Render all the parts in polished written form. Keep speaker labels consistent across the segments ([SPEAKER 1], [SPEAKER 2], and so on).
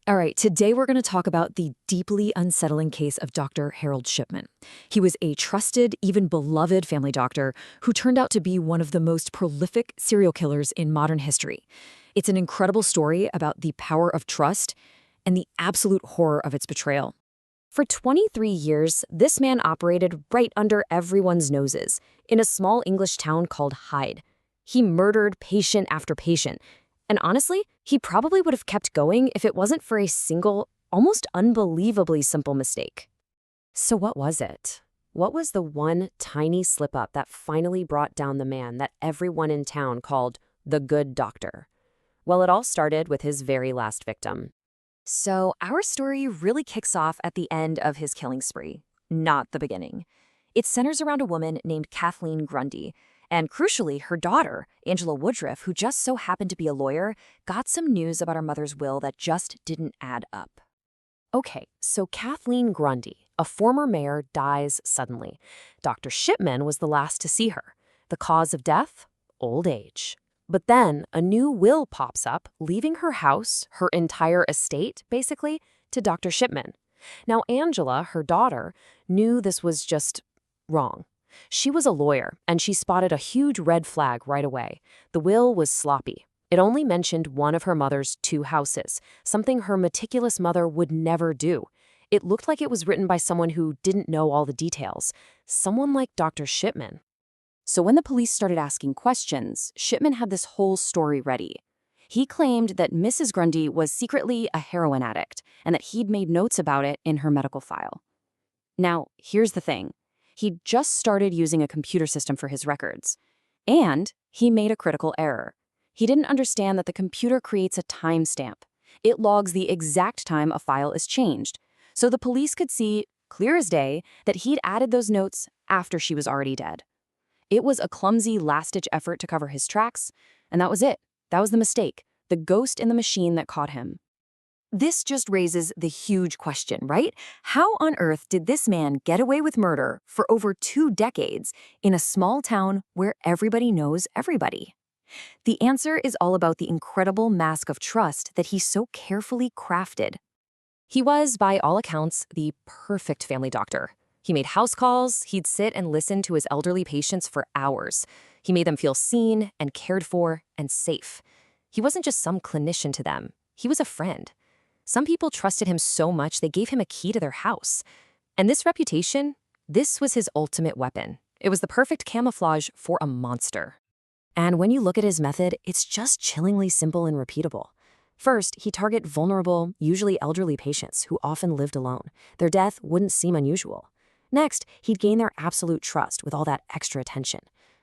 [SPEAKER 1] All right, today we're going to talk about the deeply unsettling case of Dr. Harold Shipman. He was a trusted, even beloved family doctor who turned out to be one of the most prolific serial killers in modern history. It's an incredible story about the power of trust and the absolute horror of its betrayal. For 23 years, this man operated right under everyone's noses in a small English town called Hyde. He murdered patient after patient. And honestly, he probably would have kept going if it wasn't for a single, almost unbelievably simple mistake. So what was it? What was the one tiny slip-up that finally brought down the man that everyone in town called the good doctor? Well, it all started with his very last victim. So our story really kicks off at the end of his killing spree, not the beginning. It centers around a woman named Kathleen Grundy, and crucially, her daughter, Angela Woodruff, who just so happened to be a lawyer, got some news about her mother's will that just didn't add up. Okay, so Kathleen Grundy, a former mayor, dies suddenly. Dr. Shipman was the last to see her. The cause of death? Old age. But then a new will pops up, leaving her house, her entire estate, basically, to Dr. Shipman. Now, Angela, her daughter, knew this was just wrong. She was a lawyer, and she spotted a huge red flag right away. The will was sloppy. It only mentioned one of her mother's two houses, something her meticulous mother would never do. It looked like it was written by someone who didn't know all the details, someone like Dr. Shipman. So when the police started asking questions, Shipman had this whole story ready. He claimed that Mrs. Grundy was secretly a heroin addict, and that he'd made notes about it in her medical file. Now, here's the thing. He'd just started using a computer system for his records. And he made a critical error. He didn't understand that the computer creates a timestamp. It logs the exact time a file is changed. So the police could see, clear as day, that he'd added those notes after she was already dead. It was a clumsy, last-ditch effort to cover his tracks, and that was it. That was the mistake, the ghost in the machine that caught him. This just raises the huge question, right? How on earth did this man get away with murder for over 2 decades in a small town where everybody knows everybody? The answer is all about the incredible mask of trust that he so carefully crafted. He was, by all accounts, the perfect family doctor. He made house calls, he'd sit and listen to his elderly patients for hours. He made them feel seen and cared for and safe. He wasn't just some clinician to them, he was a friend. Some people trusted him so much they gave him a key to their house. And this reputation, this was his ultimate weapon. It was the perfect camouflage for a monster. And when you look at his method, it's just chillingly simple and repeatable. First, he'd target vulnerable, usually elderly patients who often lived alone. Their death wouldn't seem unusual. Next, he'd gain their absolute trust with all that extra attention.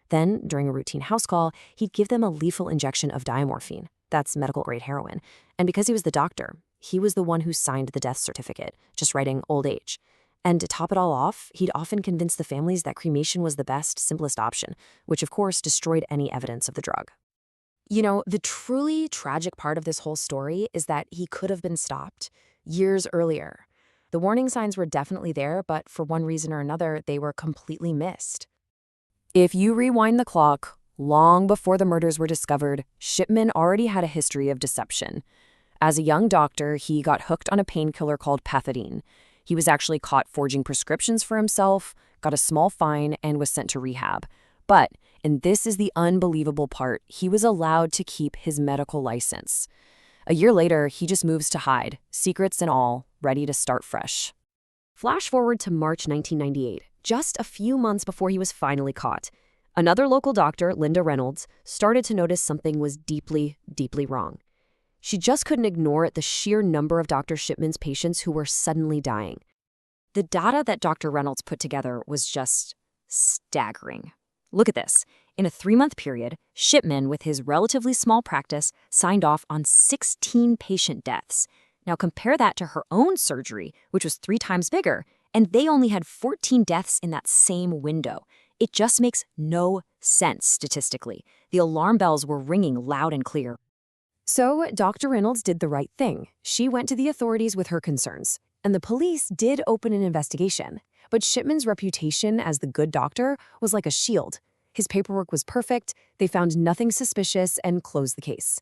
[SPEAKER 1] Then, during a routine house call, he'd give them a lethal injection of diamorphine. That's medical-grade heroin. And because he was the doctor, he was the one who signed the death certificate, just writing old age. And to top it all off, he'd often convince the families that cremation was the best, simplest option, which of course destroyed any evidence of the drug. You know, the truly tragic part of this whole story is that he could have been stopped years earlier. The warning signs were definitely there, but for one reason or another, they were completely missed. If you rewind the clock, long before the murders were discovered, Shipman already had a history of deception. As a young doctor, he got hooked on a painkiller called pethidine. He was actually caught forging prescriptions for himself, got a small fine, and was sent to rehab. But, and this is the unbelievable part, he was allowed to keep his medical license. A year later, he just moves to Hyde, secrets and all, ready to start fresh. Flash forward to March 1998, just a few months before he was finally caught. Another local doctor, Linda Reynolds, started to notice something was deeply, deeply wrong. She just couldn't ignore the sheer number of Dr. Shipman's patients who were suddenly dying. The data that Dr. Reynolds put together was just staggering. Look at this. In a 3-month period, Shipman, with his relatively small practice, signed off on 16 patient deaths. Now compare that to her own surgery, which was 3 times bigger, and they only had 14 deaths in that same window. It just makes no sense statistically. The alarm bells were ringing loud and clear. So Dr. Reynolds did the right thing. She went to the authorities with her concerns, and the police did open an investigation. But Shipman's reputation as the good doctor was like a shield. His paperwork was perfect, they found nothing suspicious, and closed the case.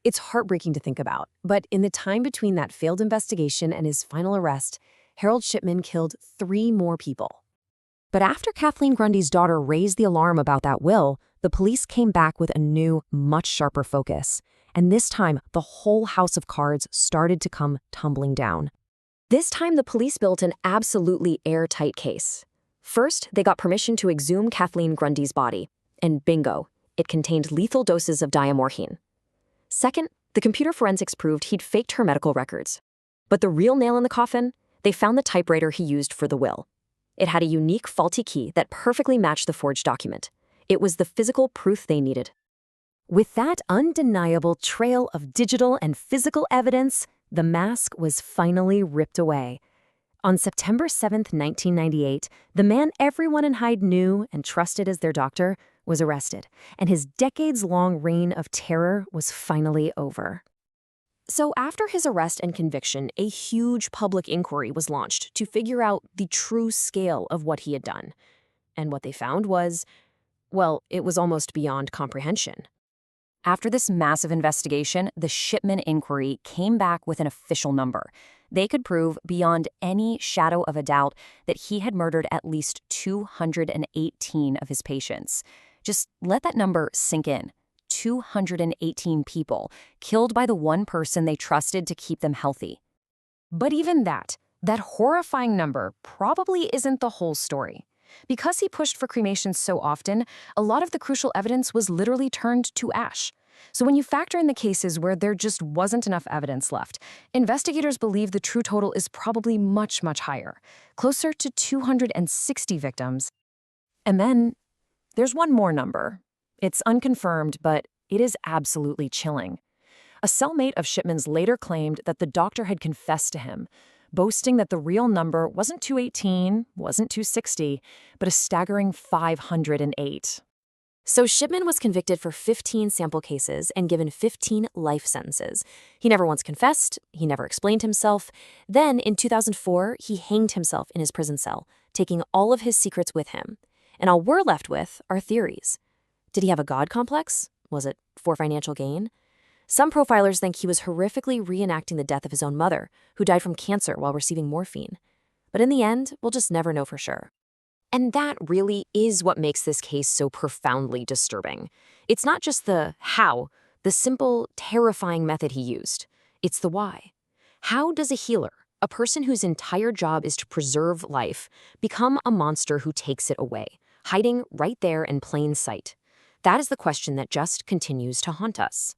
[SPEAKER 1] It's heartbreaking to think about, but in the time between that failed investigation and his final arrest, Harold Shipman killed 3 more people. But after Kathleen Grundy's daughter raised the alarm about that will, the police came back with a new, much sharper focus. And this time, the whole house of cards started to come tumbling down. This time, the police built an absolutely airtight case. First, they got permission to exhume Kathleen Grundy's body. And bingo, it contained lethal doses of diamorphine. Second, the computer forensics proved he'd faked her medical records. But the real nail in the coffin? They found the typewriter he used for the will. It had a unique faulty key that perfectly matched the forged document. It was the physical proof they needed. With that undeniable trail of digital and physical evidence, the mask was finally ripped away. On September 7, 1998, the man everyone in Hyde knew and trusted as their doctor was arrested, and his decades-long reign of terror was finally over. So after his arrest and conviction, a huge public inquiry was launched to figure out the true scale of what he had done. And what they found was, well, it was almost beyond comprehension. After this massive investigation, the Shipman inquiry came back with an official number. They could prove beyond any shadow of a doubt that he had murdered at least 218 of his patients. Just let that number sink in. 218 people killed by the one person they trusted to keep them healthy. But even that horrifying number probably isn't the whole story. Because he pushed for cremation so often, a lot of the crucial evidence was literally turned to ash. So when you factor in the cases where there just wasn't enough evidence left, investigators believe the true total is probably much, much higher, closer to 260 victims. And then there's one more number. It's unconfirmed, but it is absolutely chilling. A cellmate of Shipman's later claimed that the doctor had confessed to him, boasting that the real number wasn't 218, wasn't 260, but a staggering 508. So Shipman was convicted for 15 sample cases and given 15 life sentences. He never once confessed, he never explained himself. Then, in 2004, he hanged himself in his prison cell, taking all of his secrets with him. And all we're left with are theories. Did he have a God complex? Was it for financial gain? Some profilers think he was horrifically reenacting the death of his own mother, who died from cancer while receiving morphine. But in the end, we'll just never know for sure. And that really is what makes this case so profoundly disturbing. It's not just the how, the simple, terrifying method he used. It's the why. How does a healer, a person whose entire job is to preserve life, become a monster who takes it away, hiding right there in plain sight? That is the question that just continues to haunt us.